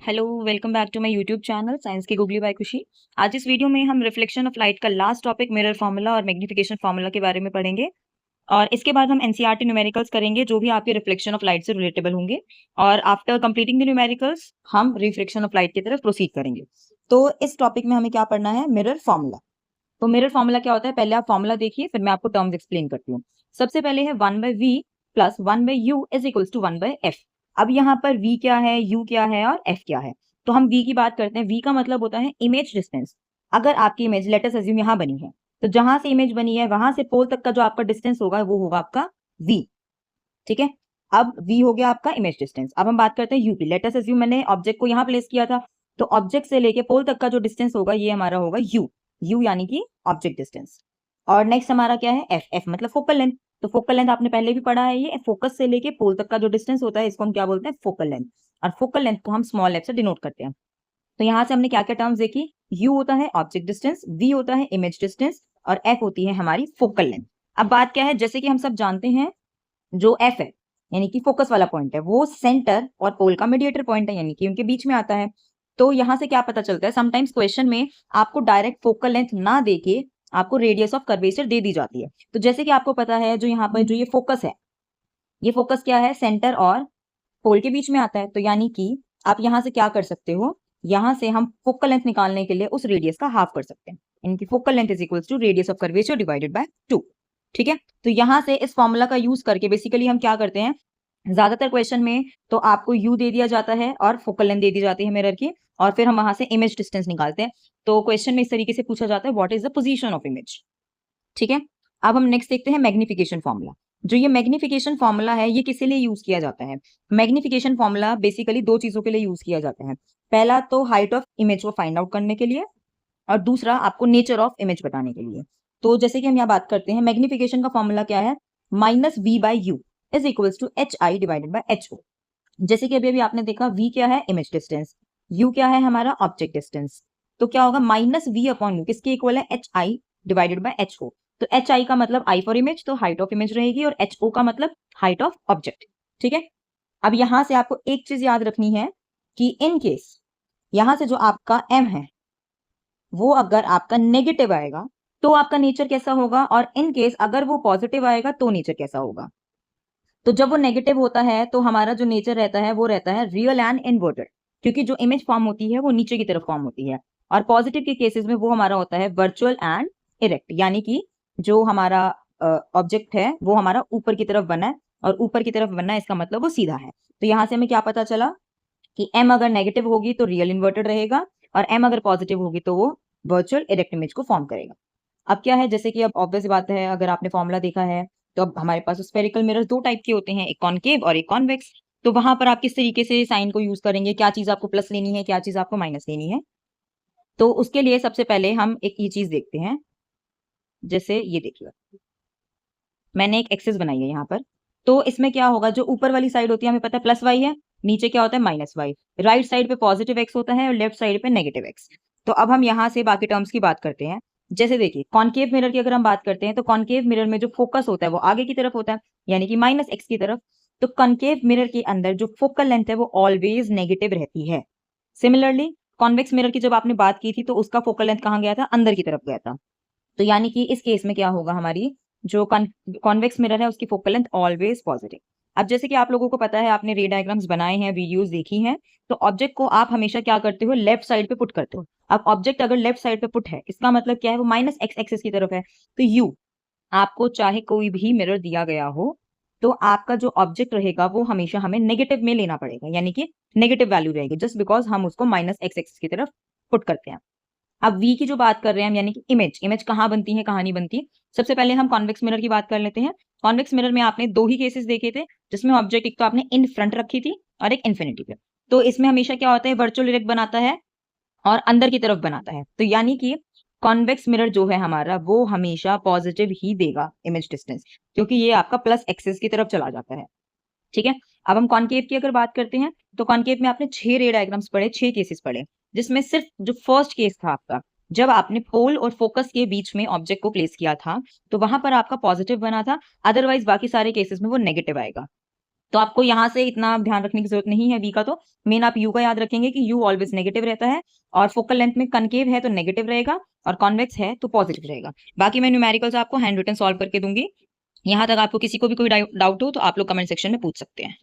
Hello, welcome back to my YouTube channel science की googly by Khushi. आज इस वीडियो में हम रिफ्लेक्शन ऑफ लाइट का लास्ट टॉपिक मिरर फार्मूला और मैग्निफिकेशन फार्मूला के बारे में पढ़ेंगे। और इसके बाद हम एनसीईआरटी न्यूमेरिकल्स करेंगे जो भी आपके रिफ्लेक्शन ऑफ लाइट से रिलेटेबल होंगे। और आफ्टर कंप्लीटिंग द न्यूमेरिकल्स हम रिफ्लेक्शन ऑफ लाइट की तरफ प्रोसीड करेंगे। तो इस टॉपिक में हमें क्या पढ़ना है? Mirror formula. तो मिरर फार्मूला क्या होता है, पहले आप फार्मूला देखिए, फिर मैं आपको टर्म्स एक्सप्लेन करती हूँ। सबसे पहले है 1/v plus 1/u is equals to 1/f। अब यहाँ पर v क्या है, u क्या है और f क्या है। तो हम v की बात करते हैं। v का मतलब होता है इमेज डिस्टेंस। अगर आपकी इमेज लेट अस अज्यूम यहाँ बनी है, तो जहां से इमेज बनी है वहां से पोल तक का जो आपका डिस्टेंस होगा वो होगा आपका v। ठीक है, अब v हो गया आपका इमेज डिस्टेंस। अब हम बात करते हैं u की। लेट अस अज्यूम मैंने ऑब्जेक्ट को यहाँ प्लेस किया था, तो ऑब्जेक्ट से लेके पोल तक का जो डिस्टेंस होगा ये हमारा होगा u यानी कि ऑब्जेक्ट डिस्टेंस। और नेक्स्ट हमारा क्या है? f मतलब फोकल लेंथ। तो फोकल लेंथ आपने पहले भी पढ़ा है, ये फोकस से लेके पोल तक का जो डिस्टेंस होता है इसको हम क्या बोलते हैं? Focal length. और फोकल लेंथ को हम स्मॉल f से डिनोट करते हैं। तो यहाँ से हमने क्या क्या टर्म्स देखी? u होता है ऑब्जेक्ट डिस्टेंस, v होता है इमेज डिस्टेंस और f होती है हमारी फोकल लेंथ। अब बात क्या है, जैसे कि हम सब जानते हैं जो f है यानी कि फोकस वाला पॉइंट है, वो सेंटर और पोल का मीडिएटर पॉइंट है, यानी कि उनके बीच में आता है। तो यहाँ से क्या पता चलता है, समटाइम्स क्वेश्चन में आपको डायरेक्ट फोकल लेंथ ना देके आपको रेडियस ऑफ कर्वेचर दे दी जाती है। तो जैसे कि आपको पता है जो यहाँ पर जो ये फोकस है, ये फोकस क्या है? सेंटर और पोल के बीच में आता है। तो यानी कि आप यहाँ से क्या कर सकते हो, यहाँ से हम फोकल लेंथ निकालने के लिए उस रेडियस का हाफ कर सकते हैं। इनकी focal length is equals to radius of curvature divided by 2। ठीक है, तो यहाँ से इस फॉर्मूला का यूज करके बेसिकली हम क्या करते हैं, ज्यादातर क्वेश्चन में तो आपको u दे दिया जाता है और फोकल लेंथ दे दी जाती है मिरर की, और फिर हम वहां से इमेज डिस्टेंस निकालते हैं। तो क्वेश्चन में इस तरीके से पूछा जाता है what is the position of image. ठीक है, अब हम नेक्स्ट देखते हैं मैग्निफिकेशन फॉर्मूला। जो ये मैग्निफिकेशन फॉर्मूला है ये किस लिए यूज किया जाता है? मैग्निफिकेशन फॉर्मूला बेसिकली दो चीजों के लिए यूज किया जाता है। पहला तो हाइट ऑफ इमेज को फाइंड आउट करने के लिए, और दूसरा आपको नेचर ऑफ इमेज बताने के लिए। तो जैसे कि हम यहाँ बात करते हैं, मैग्निफिकेशन का फॉर्मूला क्या है? -v/u is equals to hi divided by ho। जैसे कि अभी अभी आपने देखा, v क्या है? Image distance. u क्या है? हमारा ऑब्जेक्ट डिस्टेंस। तो क्या होगा? -v/u किसके इक्वल है? hi divided by ho। तो hi का मतलब i फॉर इमेज, तो हाइट ऑफ इमेज रहेगी, और ho का मतलब हाइट ऑफ ऑब्जेक्ट। ठीक है, अब यहां से आपको एक चीज याद रखनी है कि इन केस यहां से जो आपका m है वो अगर आपका नेगेटिव आएगा तो आपका नेचर कैसा होगा, और इन केस अगर वो पॉजिटिव आएगा तो नेचर कैसा होगा। तो जब वो नेगेटिव होता है तो हमारा जो नेचर रहता है वो रहता है रियल एंड इन्वर्टेड, क्योंकि जो इमेज फॉर्म होती है वो नीचे की तरफ फॉर्म होती है। और पॉजिटिव के केसेस में वो हमारा होता है वर्चुअल एंड इरेक्ट, यानी कि जो हमारा ऑब्जेक्ट है वो हमारा ऊपर की तरफ बना है, और ऊपर की तरफ बनना है इसका मतलब वो सीधा है। तो यहां से हमें क्या पता चला कि m अगर नेगेटिव होगी तो रियल इन्वर्टेड रहेगा, और m अगर पॉजिटिव होगी तो वो वर्चुअल इरेक्ट इमेज को फॉर्म करेगा। अब क्या है, जैसे कि अब ऑब्वियस बात है, अगर आपने फॉर्मूला देखा है तो अब हमारे पास स्फेरिकल मिरर दो टाइप के होते हैं, एक कॉनकेव और एक कॉन्वेक्स। तो वहां पर आप किस तरीके से साइन को यूज करेंगे, क्या चीज आपको प्लस लेनी है, क्या चीज आपको माइनस लेनी है। तो उसके लिए सबसे पहले हम एक ये चीज देखते हैं। जैसे ये देखिए, मैंने एक एक्सिस बनाई है यहाँ पर। तो इसमें क्या होगा, जो ऊपर वाली साइड होती है हमें पता है +y है, नीचे क्या होता है -y। राइट साइड पे पॉजिटिव x होता है और लेफ्ट साइड पे नेगेटिव x। तो अब हम यहाँ से बाकी टर्म्स की बात करते हैं। जैसे देखिए, कॉनकेव मिरर की अगर हम बात करते हैं तो कॉनकेव मिरर में जो फोकस होता है वो आगे की तरफ होता है, यानी कि -x की तरफ। तो कॉनकेव मिरर के अंदर जो फोकल लेंथ है वो ऑलवेज नेगेटिव रहती है। सिमिलरली कॉन्वेक्स मिरर की जब आपने बात की थी तो उसका फोकल लेंथ कहाँ गया था? अंदर की तरफ गया था। तो यानी कि इस केस में क्या होगा, हमारी जो कॉन्वेक्स मिरर है उसकी फोकल लेंथ ऑलवेज पॉजिटिव। अब जैसे कि आप लोगों को पता है, आपने रे डायग्राम्स बनाए हैं, वीडियोस देखी हैं, तो ऑब्जेक्ट को आप हमेशा क्या करते हो? लेफ्ट साइड पे पुट करते हो। अब ऑब्जेक्ट अगर लेफ्ट साइड पे पुट है इसका मतलब क्या है? वो -x एक्सिस की तरफ है। तो यू आपको चाहे कोई भी मिरर दिया गया हो, तो आपका जो ऑब्जेक्ट रहेगा वो हमेशा हमें नेगेटिव में लेना पड़ेगा, यानी कि नेगेटिव वैल्यू रहेगी, जस्ट बिकॉज हम उसको -x एक्सिस की तरफ पुट करते हैं। अब v की जो बात कर रहे हैं हम, यानी कि इमेज इमेज कहाँ बनती है, कहाँ नहीं बनती। सबसे पहले हम कॉन्वेक्स मिरर की बात कर लेते हैं। कॉन्वेक्स मिरर में आपने दो ही केसेस देखे थे, जिसमें ऑब्जेक्ट एक तो आपने इन फ्रंट रखी थी और एक इन्फिनिटी पे। तो इसमें हमेशा क्या होता है? वर्चुअल इरेक्ट बनाता है और अंदर की तरफ बनाता है। तो यानी कि कॉन्वेक्स मिरर जो है हमारा वो हमेशा पॉजिटिव ही देगा इमेज डिस्टेंस, क्योंकि ये आपका प्लस एक्सिस की तरफ चला जाता है। ठीक है, अब हम कॉनकेव की अगर बात करते हैं तो कॉनकेव में आपने 6 रे डायग्राम्स पढ़े, 6 केसेस पढ़े, जिसमें सिर्फ जो फर्स्ट केस था आपका, जब आपने पोल और फोकस के बीच में ऑब्जेक्ट को प्लेस किया था तो वहां पर आपका पॉजिटिव बना था, अदरवाइज बाकी सारे केसेस में वो नेगेटिव आएगा। तो आपको यहाँ से इतना ध्यान रखने की जरूरत नहीं है v का। तो मेन आप u का याद रखेंगे कि u ऑलवेज नेगेटिव रहता है, और फोकल लेंथ में कनकेव है तो नेगेटिव रहेगा, और कॉन्वेक्स है तो पॉजिटिव रहेगा। बाकी मैं न्यूमेरिकल्स आपको हैंड रिटन सॉल्व करके दूंगी। यहाँ तक आपको किसी को भी कोई डाउट हो तो आप लोग कमेंट सेक्शन में पूछ सकते हैं।